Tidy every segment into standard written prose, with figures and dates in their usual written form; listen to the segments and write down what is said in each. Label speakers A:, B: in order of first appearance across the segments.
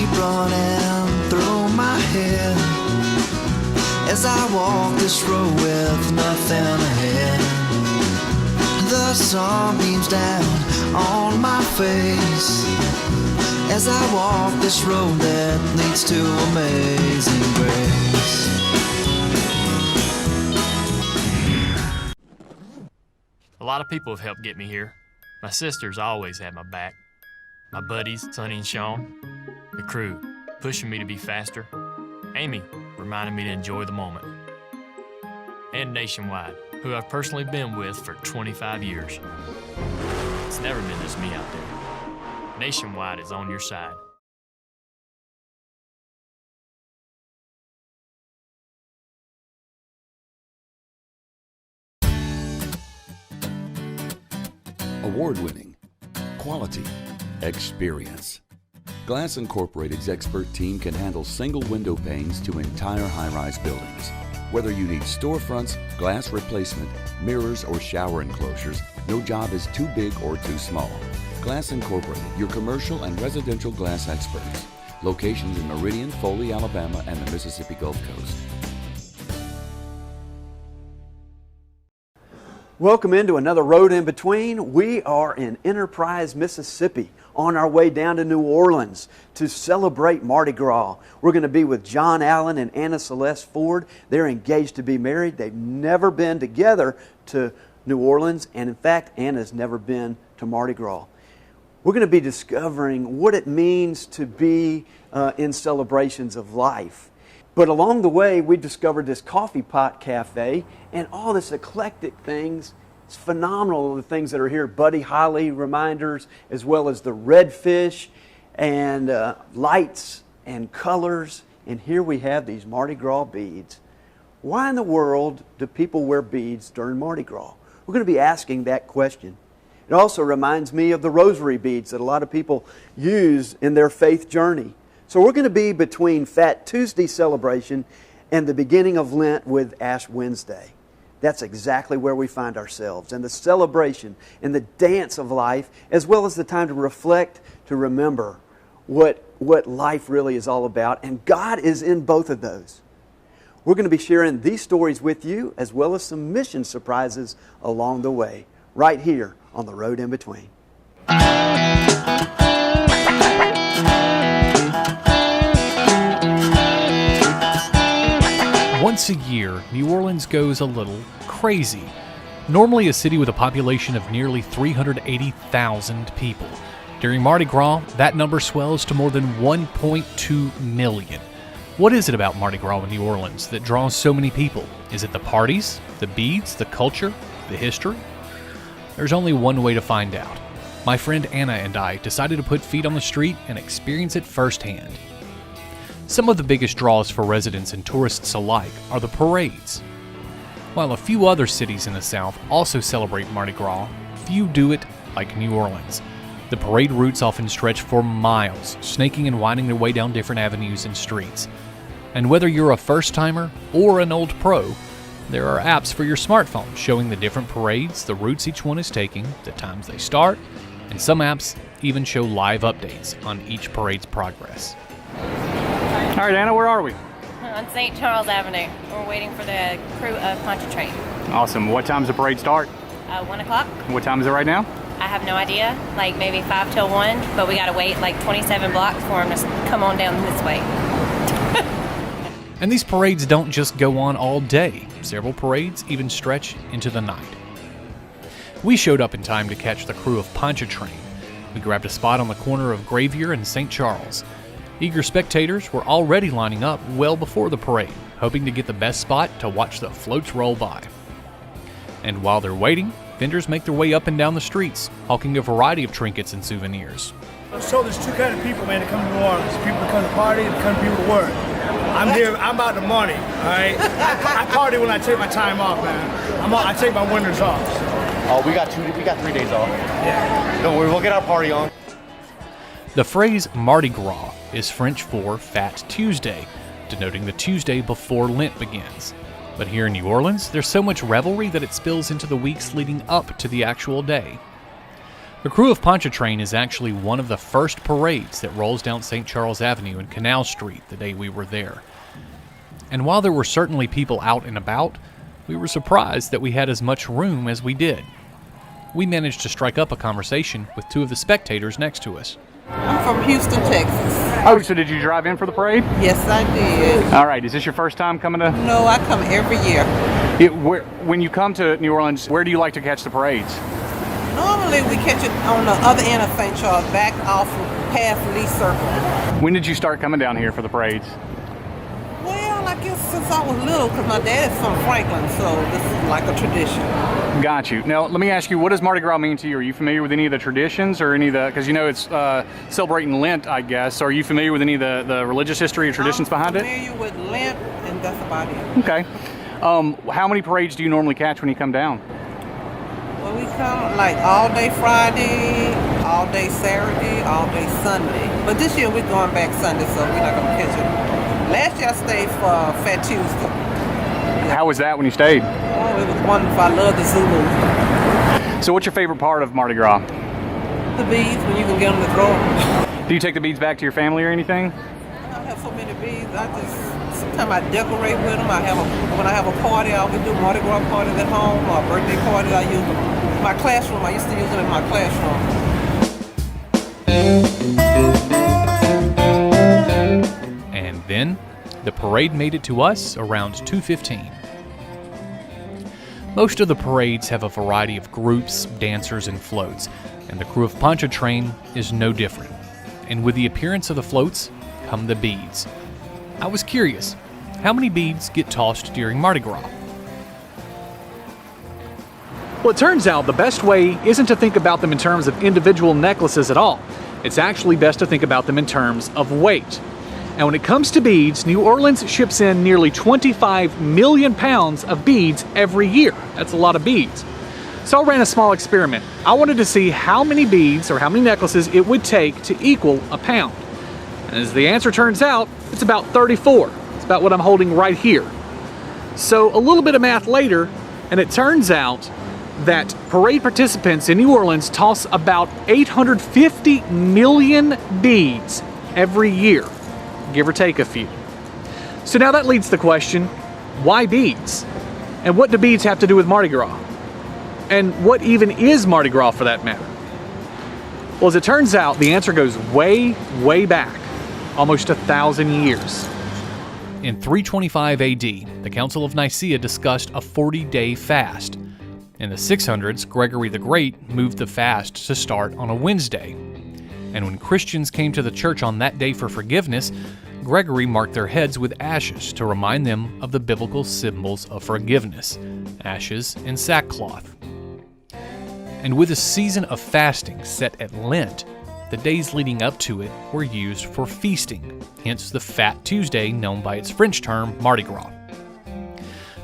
A: keep running through my head as I walk this road with nothing ahead. The sun beams down on my face as I walk this road that leads to amazing grace.
B: A lot of people have helped get me here. My sisters always had my back. My buddies, Sonny and Sean. The crew, pushing me to be faster. Amy, reminding me to enjoy the moment. And Nationwide, who I've personally been with for 25 years. It's never been just me out there. Nationwide is on your side.
C: Award-winning, quality, experience. Glass Incorporated's expert team can handle single window panes to entire high-rise buildings. Whether you need storefronts, glass replacement, mirrors, or shower enclosures, no job is too big or too small. Glass Incorporated, your commercial and residential glass experts. Locations in Meridian, Foley, Alabama, and the Mississippi Gulf Coast.
D: Welcome into another Road in Between. We are in Enterprise, Mississippi, on our way down to New Orleans to celebrate Mardi Gras. We're going to be with John Allen and Anna Celeste Ford. They're engaged to be married. They've never been together to New Orleans, and in fact, Anna's never been to Mardi Gras. We're going to be discovering what it means to be in celebrations of life. But along the way, we discovered this coffee pot cafe and all this eclectic things. It's phenomenal, the things that are here. Buddy Holly reminders, as well as the redfish and lights and colors. And here we have these Mardi Gras beads. Why in the world do people wear beads during Mardi Gras? We're going to be asking that question. It also reminds me of the rosary beads that a lot of people use in their faith journey. So we're going to be between Fat Tuesday celebration and the beginning of Lent with Ash Wednesday. That's exactly where we find ourselves, and the celebration and the dance of life, as well as the time to reflect, to remember what life really is all about. And God is in both of those. We're going to be sharing these stories with you, as well as some mission surprises along the way, right here on the Road in Between.
E: Once a year, New Orleans goes a little crazy. Normally a city with a population of nearly 380,000 people. During Mardi Gras, that number swells to more than 1.2 million. What is it about Mardi Gras in New Orleans that draws so many people? Is it the parties, the beads, the culture, the history? There's only one way to find out. My friend Anna and I decided to put feet on the street and experience it firsthand. Some of the biggest draws for residents and tourists alike are the parades. While a few other cities in the South also celebrate Mardi Gras, few do it like New Orleans. The parade routes often stretch for miles, snaking and winding their way down different avenues and streets. And whether you're a first-timer or an old pro, there are apps for your smartphone showing the different parades, the routes each one is taking, the times they start, and some apps even show live updates on each parade's progress.
F: All right, Anna, where are we?
G: On St. Charles Avenue. We're waiting for the crew of Pontchartrain.
F: Awesome. What time does the parade start?
G: 1 o'clock.
F: What time is it right now?
G: I have no idea, like maybe 5 till 1, but we gotta wait like 27 blocks for them to come on down this way.
E: And these parades don't just go on all day. Several parades even stretch into the night. We showed up in time to catch the crew of Pontchartrain. We grabbed a spot on the corner of Gravier and St. Charles. Eager spectators were already lining up well before the parade, hoping to get the best spot to watch the floats roll by. And while they're waiting, vendors make their way up and down the streets, hawking a variety of trinkets and souvenirs.
H: So there's two kind of people, man, that come to New Orleans. People that come to party and come people to work. I'm here, I'm about the money, all right? I party when I take my time off, man. I take my winters off.
I: Oh, we got 3 days off.
H: Yeah.
I: Don't worry, we'll get our party on.
E: The phrase Mardi Gras is French for Fat Tuesday, denoting the Tuesday before Lent begins. But here in New Orleans, there's so much revelry that it spills into the weeks leading up to the actual day. The Crew of Pontchartrain is actually one of the first parades that rolls down St. Charles Avenue and Canal Street the day we were there. And while there were certainly people out and about, we were surprised that we had as much room as we did. We managed to strike up a conversation with two of the spectators next to us.
J: I'm from Houston, Texas.
F: Oh, so did you drive in for the parade?
J: Yes, I did.
F: All right, is this your first time coming to?
J: No, I come every year.
F: When you come to New Orleans, where do you like to catch the parades?
J: Normally we catch it on the other end of St. Charles, back off past Lee Circle.
F: When did you start coming down here for the parades?
J: Well, I guess since I was little, because my dad is from Franklin, so this is like a tradition.
F: Got you. Now, let me ask you, what does Mardi Gras mean to you? Are you familiar with any of the traditions or any of the, because you know it's celebrating Lent, I guess. So are you familiar with any of the religious history or traditions behind it?
J: I'm familiar with Lent, and that's about it.
F: Okay. How many parades do you normally catch when you come down?
J: Well, we come like all day Friday, all day Saturday, all day Sunday. But this year we're going back Sunday, so we're not going to catch it. Last year I stayed for Fat Tuesday.
F: How was that when you stayed?
J: Oh, it was wonderful. I love the Zulu.
F: So what's your favorite part of Mardi Gras?
J: The beads, when you can get them to throw.
F: Do you take the beads back to your family or anything?
J: I have so many beads. Sometimes I decorate with them. When I have a party, I always do Mardi Gras parties at home or birthday parties. I use them in my classroom. I used to use them in my classroom.
E: And then, the parade made it to us around 2:15. Most of the parades have a variety of groups, dancers, and floats, and the Crew of Pontchartrain is no different. And with the appearance of the floats come the beads. I was curious, how many beads get tossed during Mardi Gras?
K: Well, it turns out the best way isn't to think about them in terms of individual necklaces at all. It's actually best to think about them in terms of weight. And when it comes to beads, New Orleans ships in nearly 25 million pounds of beads every year. That's a lot of beads. So I ran a small experiment. I wanted to see how many beads or how many necklaces it would take to equal a pound. And as the answer turns out, it's about 34. It's about what I'm holding right here. So a little bit of math later, and it turns out that parade participants in New Orleans toss about 850 million beads every year, give or take a few. So now that leads to the question, why beads? And what do beads have to do with Mardi Gras? And what even is Mardi Gras for that matter? Well, as it turns out, the answer goes way, way back, almost 1,000 years.
E: In 325 AD, the Council of Nicaea discussed a 40-day fast. In the 600s, Gregory the Great moved the fast to start on a Wednesday. And when Christians came to the church on that day for forgiveness, Gregory marked their heads with ashes to remind them of the biblical symbols of forgiveness, ashes and sackcloth. And with a season of fasting set at Lent, the days leading up to it were used for feasting, hence the Fat Tuesday known by its French term Mardi Gras.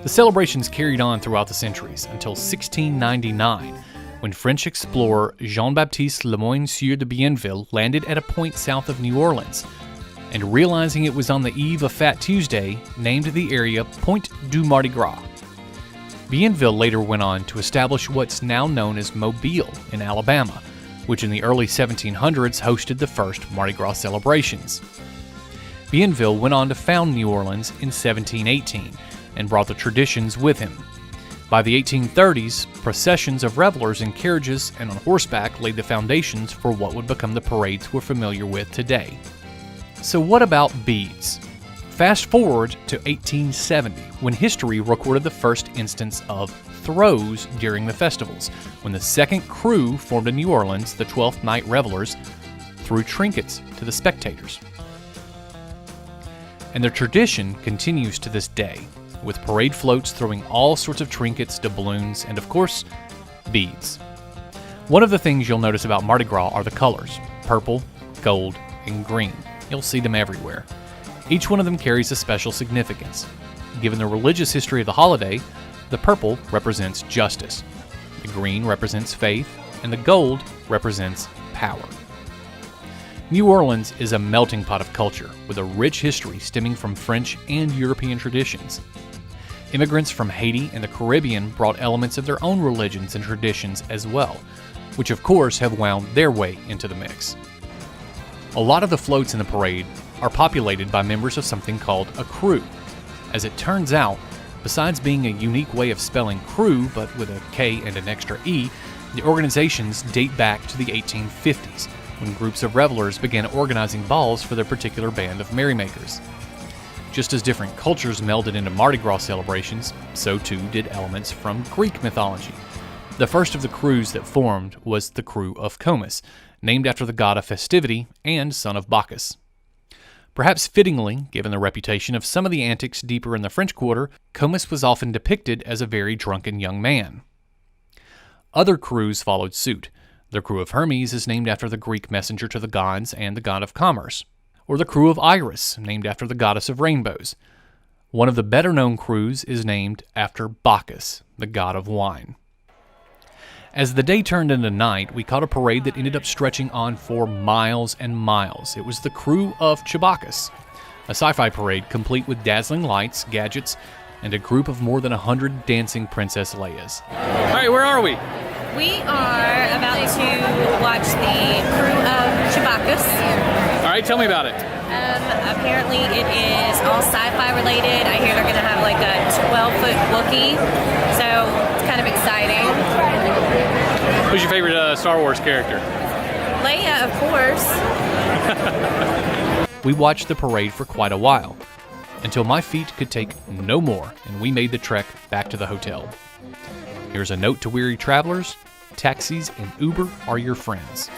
E: The celebrations carried on throughout the centuries until 1699, when French explorer Jean-Baptiste Lemoyne Sieur de Bienville landed at a point south of New Orleans, and realizing it was on the eve of Fat Tuesday, named the area Point du Mardi Gras. Bienville later went on to establish what's now known as Mobile in Alabama, which in the early 1700s hosted the first Mardi Gras celebrations. Bienville went on to found New Orleans in 1718 and brought the traditions with him. By the 1830s, processions of revelers in carriages and on horseback laid the foundations for what would become the parades we're familiar with today. So what about beads? Fast forward to 1870, when history recorded the first instance of throws during the festivals, when the second crew formed in New Orleans, the 12th Night Revelers, threw trinkets to the spectators. And the tradition continues to this day, with parade floats throwing all sorts of trinkets, doubloons, and of course, beads. One of the things you'll notice about Mardi Gras are the colors: purple, gold, and green. You'll see them everywhere. Each one of them carries a special significance. Given the religious history of the holiday, the purple represents justice, the green represents faith, and the gold represents power. New Orleans is a melting pot of culture with a rich history stemming from French and European traditions. Immigrants from Haiti and the Caribbean brought elements of their own religions and traditions as well, which of course have wound their way into the mix. A lot of the floats in the parade are populated by members of something called a crew. As it turns out, besides being a unique way of spelling crew, but with a K and an extra E, the organizations date back to the 1850s, when groups of revelers began organizing balls for their particular band of merrymakers. Just as different cultures melded into Mardi Gras celebrations, so too did elements from Greek mythology. The first of the crews that formed was the crew of Comus, named after the god of festivity and son of Bacchus. Perhaps fittingly, given the reputation of some of the antics deeper in the French Quarter, Comus was often depicted as a very drunken young man. Other crews followed suit. The crew of Hermes is named after the Greek messenger to the gods and the god of commerce, or the crew of Iris, named after the goddess of rainbows. One of the better-known crews is named after Bacchus, the god of wine. As the day turned into night, we caught a parade that ended up stretching on for miles and miles. It was the crew of Chewbacca's, a sci-fi parade complete with dazzling lights, gadgets, and a group of more than 100 dancing Princess Leias.
K: All right, where are we?
G: We are about to watch the crew of Chewbacca's.
K: All right, tell me about it.
G: Apparently it is all sci-fi related. I hear they're going to have like a 12-foot Wookiee, so it's kind of exciting.
K: Who's your favorite Star Wars character?
G: Leia, of course.
E: We watched the parade for quite a while, until my feet could take no more, and we made the trek back to the hotel. Here's a note to weary travelers: taxis and Uber are your friends.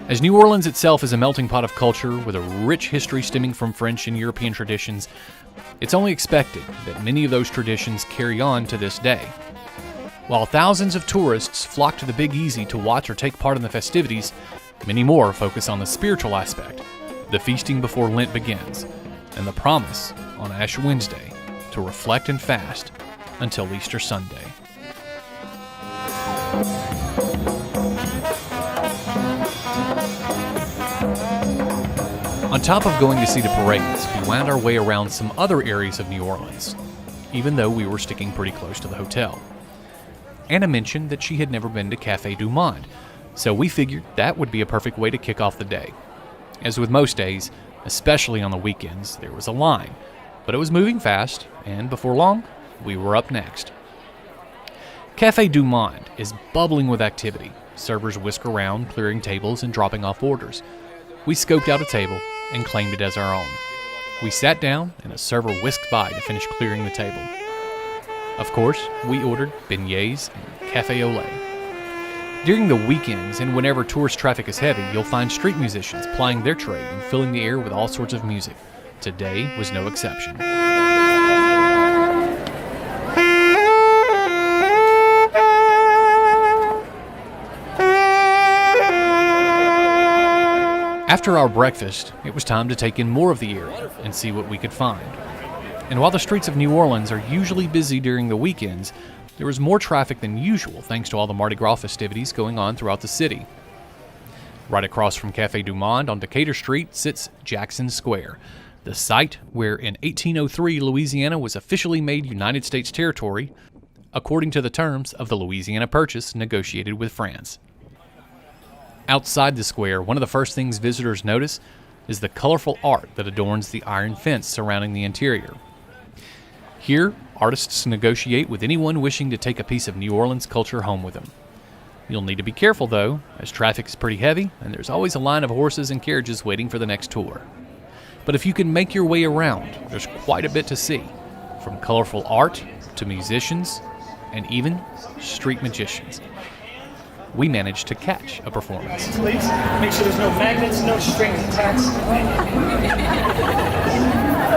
E: As New Orleans itself is a melting pot of culture with a rich history stemming from French and European traditions, it's only expected that many of those traditions carry on to this day. While thousands of tourists flock to the Big Easy to watch or take part in the festivities, many more focus on the spiritual aspect, the feasting before Lent begins, and the promise on Ash Wednesday to reflect and fast until Easter Sunday. On top of going to see the parades, we wound our way around some other areas of New Orleans, even though we were sticking pretty close to the hotel. Anna mentioned that she had never been to Café du Monde, so we figured that would be a perfect way to kick off the day. As with most days, especially on the weekends, there was a line, but it was moving fast, and before long, we were up next. Café du Monde is bubbling with activity. Servers whisk around, clearing tables and dropping off orders. We scoped out a table and claimed it as our own. We sat down, and a server whisked by to finish clearing the table. Of course, we ordered beignets and café au lait. During the weekends and whenever tourist traffic is heavy, you'll find street musicians plying their trade and filling the air with all sorts of music. Today was no exception. After our breakfast, it was time to take in more of the area and see what we could find. And while the streets of New Orleans are usually busy during the weekends, there was more traffic than usual thanks to all the Mardi Gras festivities going on throughout the city. Right across from Café du Monde on Decatur Street sits Jackson Square, the site where in 1803 Louisiana was officially made United States territory, according to the terms of the Louisiana Purchase negotiated with France. Outside the square, one of the first things visitors notice is the colorful art that adorns the iron fence surrounding the interior. Here, artists negotiate with anyone wishing to take a piece of New Orleans culture home with them. You'll need to be careful, though, as traffic is pretty heavy and there's always a line of horses and carriages waiting for the next tour. But if you can make your way around, there's quite a bit to see, from colorful art to musicians and even street magicians. We managed to catch a performance.
H: Please make sure there's no magnets, no strings attached.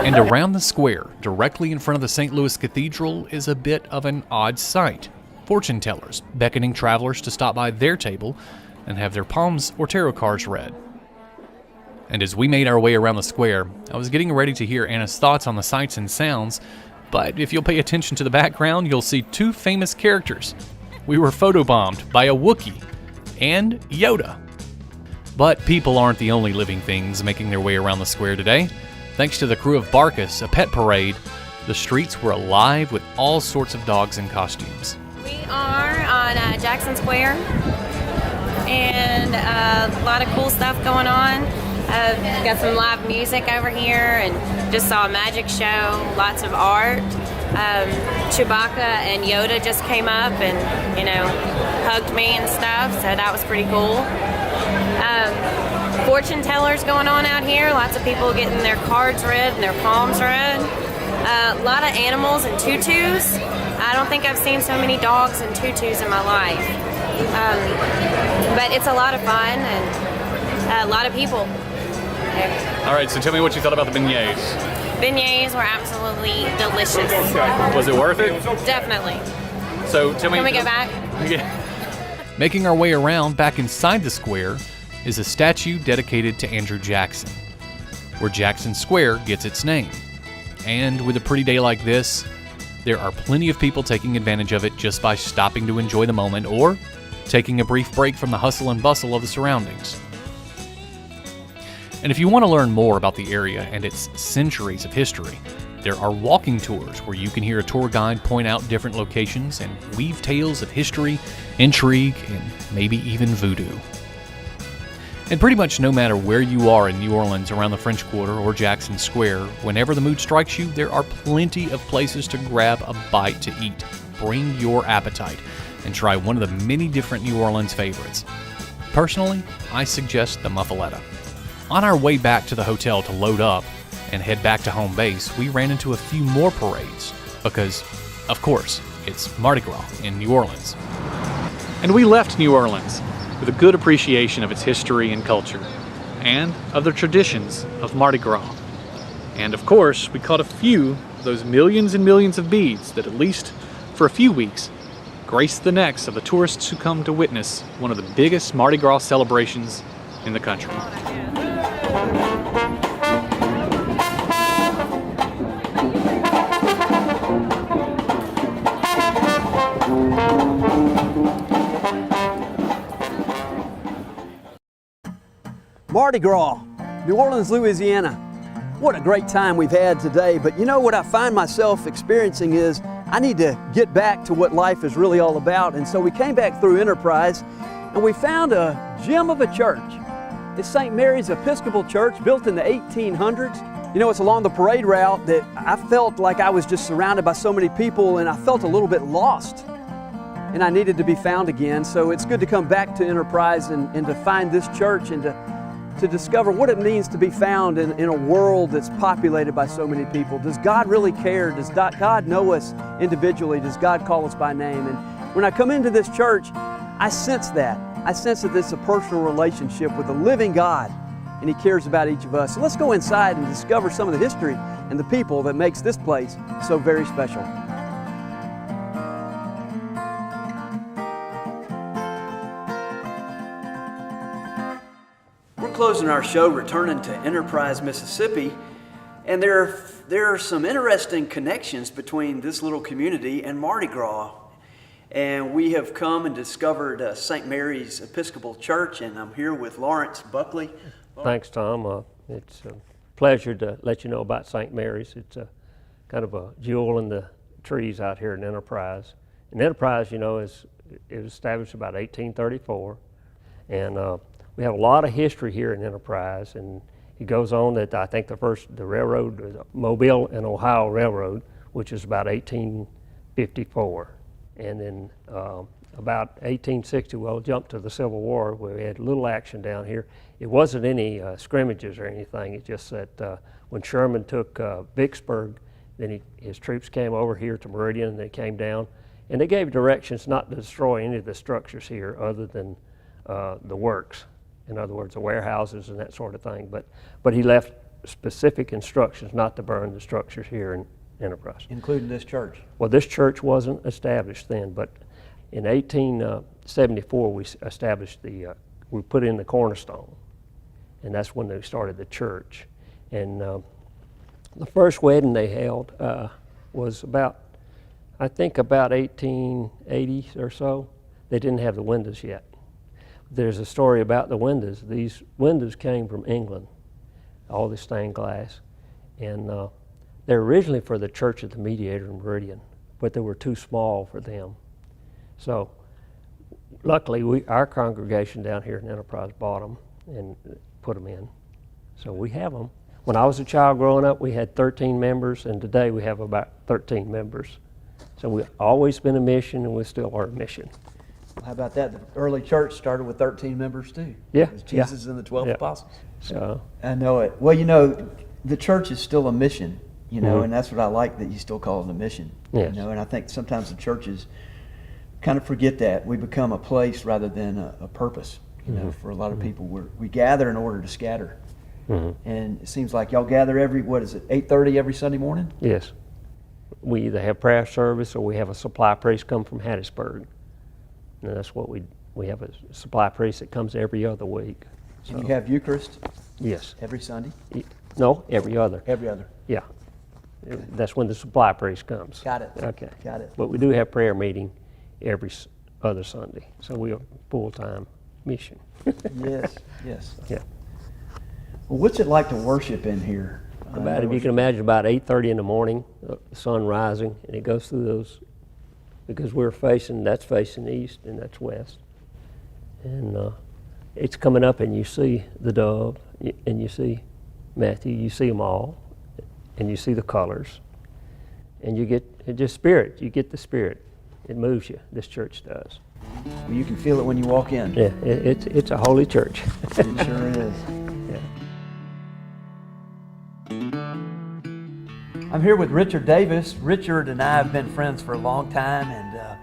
E: And around the square, directly in front of the St. Louis Cathedral, is a bit of an odd sight. Fortune tellers beckoning travelers to stop by their table and have their palms or tarot cards read. And as we made our way around the square, I was getting ready to hear Anna's thoughts on the sights and sounds, but if you'll pay attention to the background, you'll see two famous characters. We were photobombed by a Wookiee and Yoda. But people aren't the only living things making their way around the square today. Thanks to the crew of Barkus, a pet parade, the streets were alive with all sorts of dogs in costumes.
G: We are on Jackson Square. and a lot of cool stuff going on. Got some live music over here, and just saw a magic show, lots of art. Chewbacca and Yoda just came up and, hugged me and stuff, so that was pretty cool. Fortune tellers going on out here, lots of people getting their cards read and their palms read. A lot of animals and tutus. I don't think I've seen so many dogs and tutus in my life. But it's a lot of fun and a lot of people.
K: All right, so tell me what you thought about the beignets.
G: Beignets were absolutely delicious.
K: Was it worth it?
G: Definitely.
K: So tell me.
G: Can we go back?
K: Yeah.
E: Making our way around back inside the square is a statue dedicated to Andrew Jackson, where Jackson Square gets its name. And with a pretty day like this, there are plenty of people taking advantage of it just by stopping to enjoy the moment or taking a brief break from the hustle and bustle of the surroundings. And if you want to learn more about the area and its centuries of history, there are walking tours where you can hear a tour guide point out different locations and weave tales of history, intrigue, and maybe even voodoo. And pretty much no matter where you are in New Orleans, around the French Quarter or Jackson Square, whenever the mood strikes you, there are plenty of places to grab a bite to eat. Bring your appetite and try one of the many different New Orleans favorites. Personally, I suggest the muffaletta. On our way back to the hotel to load up and head back to home base, we ran into a few more parades because, of course, it's Mardi Gras in New Orleans.
K: And we left New Orleans with a good appreciation of its history and culture, and of the traditions of Mardi Gras. And of course, we caught a few of those millions and millions of beads that, at least for a few weeks, grace the necks of the tourists who come to witness one of the biggest Mardi Gras celebrations in the country.
D: Mardi Gras, New Orleans, Louisiana. What a great time we've had today, but you know what I find myself experiencing is I need to get back to what life is really all about, and so we came back through Enterprise and we found a gem of a church. It's St. Mary's Episcopal Church, built in the 1800s. You know, it's along the parade route that I felt like I was just surrounded by so many people and I felt a little bit lost. And I needed to be found again, so it's good to come back to Enterprise and to find this church and to discover what it means to be found in a world that's populated by so many people. Does God really care? Does God know us individually? Does God call us by name? And when I come into this church, I sense that. I sense that it's a personal relationship with the living God, and He cares about each of us. So let's go inside and discover some of the history and the people that makes this place so very special. Closing our show, returning to Enterprise, Mississippi, and there are some interesting connections between this little community and Mardi Gras. And we have come and discovered St. Mary's Episcopal Church, and I'm here with Lawrence Buckley.
L: Thanks, Tom. It's a pleasure to let you know about St. Mary's. It's a kind of a jewel in the trees out here in Enterprise. And Enterprise, you know, it was established about 1834, and we have a lot of history here in Enterprise, and it goes on that I think the railroad, the Mobile and Ohio Railroad, which is about 1854. And then about 1860, well, jumped to the Civil War, where we had little action down here. It wasn't any scrimmages or anything. It's just that when Sherman took Vicksburg, then his troops came over here to Meridian, and they came down, and they gave directions not to destroy any of the structures here other than the works. In other words, the warehouses and that sort of thing. But he left specific instructions not to burn the structures here in Enterprise.
D: Including this church?
L: Well, this church wasn't established then, but in 1874 we established we put in the cornerstone, and that's when they started the church. And the first wedding they held was about 1880 or so. They didn't have the windows yet. There's a story about the windows. These windows came from England, all the stained glass, and they're originally for the Church of the Mediator in Meridian, but they were too small for them. So luckily, our congregation down here in Enterprise bought them and put them in. So we have them. When I was a child growing up, we had 13 members, and today we have about 13 members. So we've always been a mission, and we still are a mission.
D: How about that? The early church started with 13 members too.
L: Yeah.
D: It was Jesus and the 12 apostles.
L: So
D: I know it. Well, the church is still a mission, and that's what I like, that you still call it a mission.
L: Yes.
D: And I think sometimes the churches kind of forget that. We become a place rather than a purpose. For a lot of people, we gather in order to scatter. And it seems like y'all gather every, 8:30 every Sunday morning?
L: yes, we either have prayer service or we have a supply priest come from Hattiesburg. And that's what we have, a supply priest that comes every other week.
D: And you have Eucharist
L: Yes.
D: every Sunday?
L: No, every other.
D: Every other.
L: Yeah. That's when the supply priest comes.
D: Got it.
L: Okay.
D: Got it.
L: But we do have prayer meeting every other Sunday. So we are full-time mission.
D: Yes.
L: Yeah.
D: Well, what's it like to worship in here?
L: About, if you can imagine, about 8:30 in the morning, the sun rising, and it goes through those, because that's facing east and that's west. And it's coming up, and you see the dove, and you see Matthew, you see them all, and you see the colors, and you get just spirit. You get the spirit. It moves you. This church does.
D: Well, you can feel it when you walk in.
L: Yeah, it's a holy church.
D: It sure is.
L: Yeah.
D: I'm here with Richard Davis. Richard and I have been friends for a long time and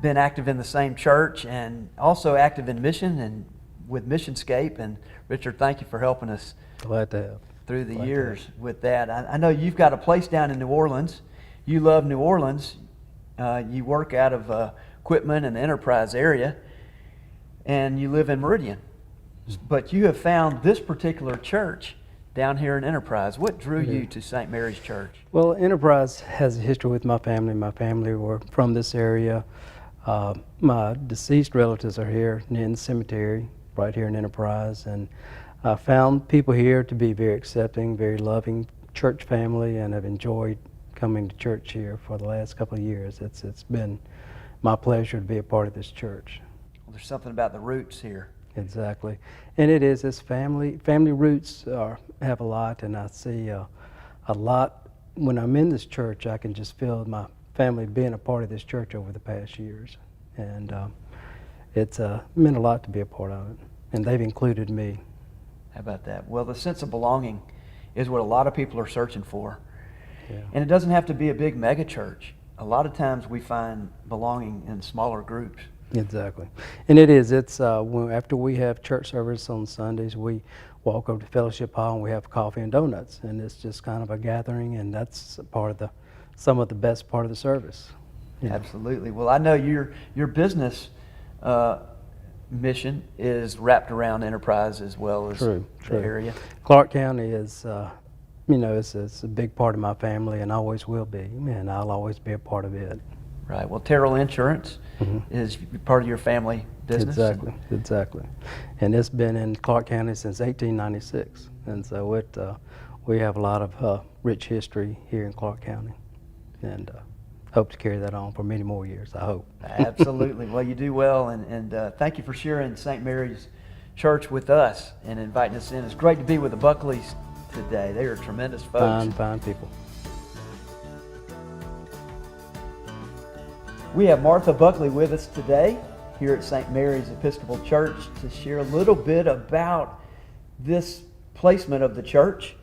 D: been active in the same church and also active in mission and with Missionscape. And Richard, thank you for helping us
M: Glad to have.
D: through the years with that. I know you've got a place down in New Orleans. You love New Orleans. You work out of Quitman and the Enterprise area, and you live in Meridian. But you have found this particular church down here in Enterprise. What drew you to St. Mary's Church?
M: Well, Enterprise has a history with my family. My family were from this area. My deceased relatives are here in the cemetery, right here in Enterprise, and I found people here to be very accepting, very loving church family, and have enjoyed coming to church here for the last couple of years. It's been my pleasure to be a part of this church.
D: Well, there's something about the roots here.
M: Exactly, and it is. It's family roots have a lot, and I see a lot when I'm in this church. I can just feel my family being a part of this church over the past years, and it's meant a lot to be a part of it, and they've included me.
D: How about that? Well, the sense of belonging is what a lot of people are searching for.
M: Yeah.
D: And it doesn't have to be a big mega church. A lot of times we find belonging in smaller groups.
M: Exactly, and it is. It's after we have church service on Sundays, we walk over to Fellowship Hall and we have coffee and donuts, and it's just kind of a gathering, and that's part of some of the best part of the service. Yeah.
D: Absolutely. Well, I know your business mission is wrapped around Enterprise as well as
M: True.
D: the area.
M: Clark County is, it's a big part of my family, and always will be, and I'll always be a part of it.
D: Right. Well, Terrell Insurance is part of your family business.
M: Exactly. And it's been in Clark County since 1896, and so we have a lot of rich history here in Clark County, and hope to carry that on for many more years, I hope.
D: Absolutely. Well, you do well, and thank you for sharing St. Mary's Church with us and inviting us in. It's great to be with the Buckleys today. They are tremendous folks.
M: Fine people.
D: We have Martha Buckley with us today here at St. Mary's Episcopal Church to share a little bit about this placement of the church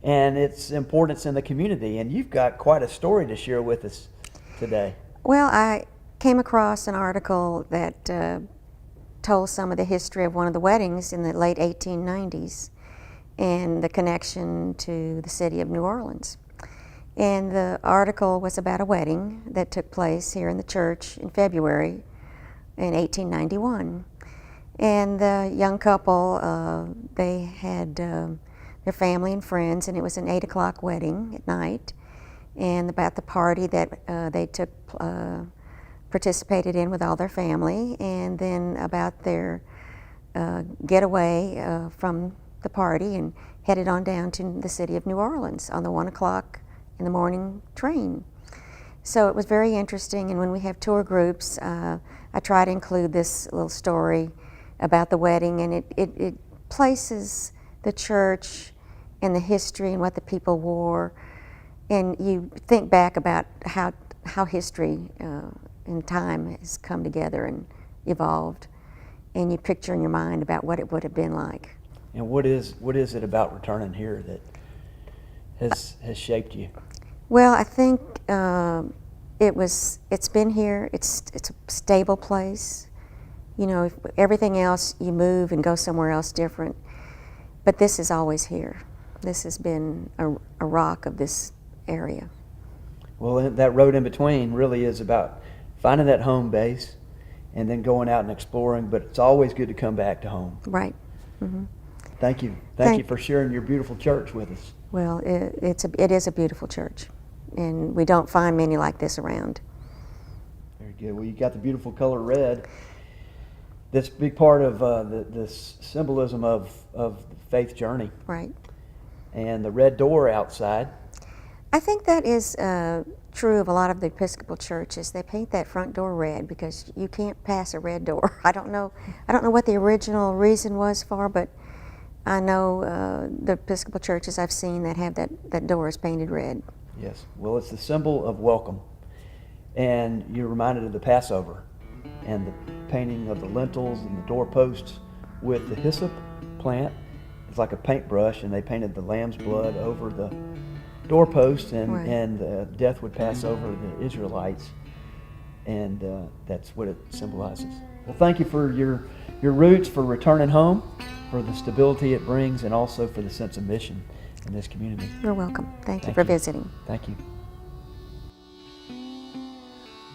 D: and its importance in the community. And you've got quite a story to share with us today.
N: Well, I came across an article that told some of the history of one of the weddings in the late 1890s and the connection to the city of New Orleans. And the article was about a wedding that took place here in the church in February in 1891. And the young couple, they had their family and friends, and it was an 8 o'clock wedding at night. And about the party that they participated in with all their family, and then about their getaway from the party and headed on down to the city of New Orleans on the 1 o'clock in the morning train. So it was very interesting, and when we have tour groups, I try to include this little story about the wedding, and it places the church and the history and what the people wore, and you think back about how history and time has come together and evolved, and you picture in your mind about what it would have been like.
D: And what is it about returning here that has shaped you?
N: Well, I think it's been here. It's a stable place. You know, if everything else you move and go somewhere else different, but this is always here. This has been a rock of this area.
D: Well, that road in between really is about finding that home base and then going out and exploring, but it's always good to come back to home.
N: Right. Mm-hmm.
D: Thank you. Thank you for sharing your beautiful church with us.
N: Well, it is a beautiful church, and we don't find many like this around.
D: Very good. Well, you got the beautiful color red. That's a big part of the symbolism of the faith journey.
N: Right.
D: And the red door outside.
N: I think that is true of a lot of the Episcopal churches. They paint that front door red because you can't pass a red door. I don't know what the original reason was for, but I know the Episcopal churches I've seen that have that door is painted red.
D: Yes. Well, it's the symbol of welcome. And you're reminded of the Passover and the painting of the lintels and the doorposts with the hyssop plant. It's like a paintbrush, and they painted the lamb's blood over the doorpost, and death would pass over the Israelites, and that's what it symbolizes. Well, thank you for your roots, for returning home, for the stability it brings, and also for the sense of mission in this community.
N: You're welcome. Thank you for visiting.
D: Thank you.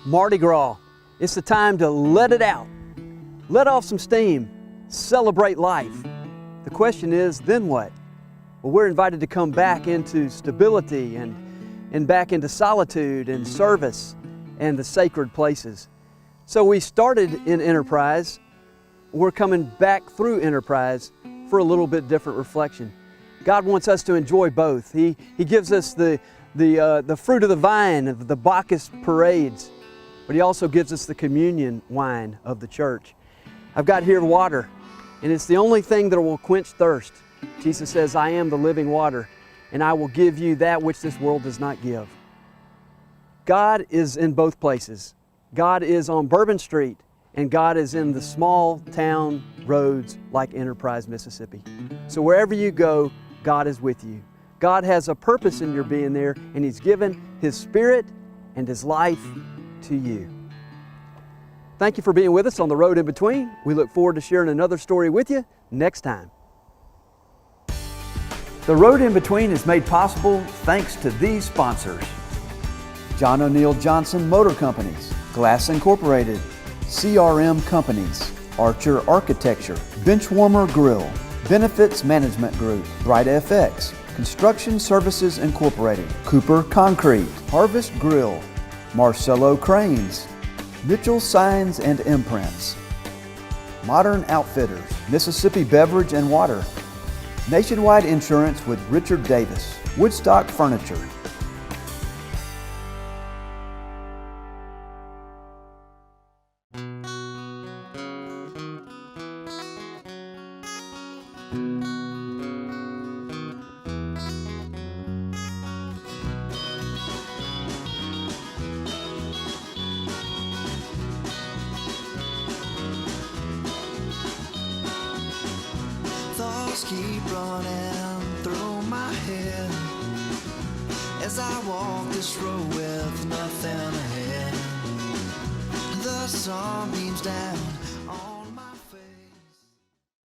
D: Mardi Gras. It's the time to let it out. Let off some steam. Celebrate life. The question is, then what? Well, we're invited to come back into stability and back into solitude and service and the sacred places. So we started in Enterprise. We're coming back through Enterprise for a little bit different reflection. God wants us to enjoy both. He gives us the fruit of the vine of the Bacchus parades, but He also gives us the communion wine of the church. I've got here water, and it's the only thing that will quench thirst. Jesus says, I am the living water, and I will give you that which this world does not give. God is in both places. God is on Bourbon Street, and God is in the small town roads like Enterprise, Mississippi. So wherever you go, God is with you. God has a purpose in your being there, and He's given His Spirit and His life to you. Thank you for being with us on The Road in Between. We look forward to sharing another story with you next time. The Road in Between is made possible thanks to these sponsors: John O'Neill Johnson Motor Companies, Glass Incorporated, CRM Companies, Archer Architecture, Benchwarmer Grill, Benefits Management Group, Bright FX, Construction Services Incorporated, Cooper Concrete, Harvest Grill, Marcello Cranes, Mitchell Signs and Imprints, Modern Outfitters, Mississippi Beverage and Water, Nationwide Insurance with Richard Davis, Woodstock Furniture.
A: Thoughts keep running through my head as I walk this road with nothing ahead. The sun beams down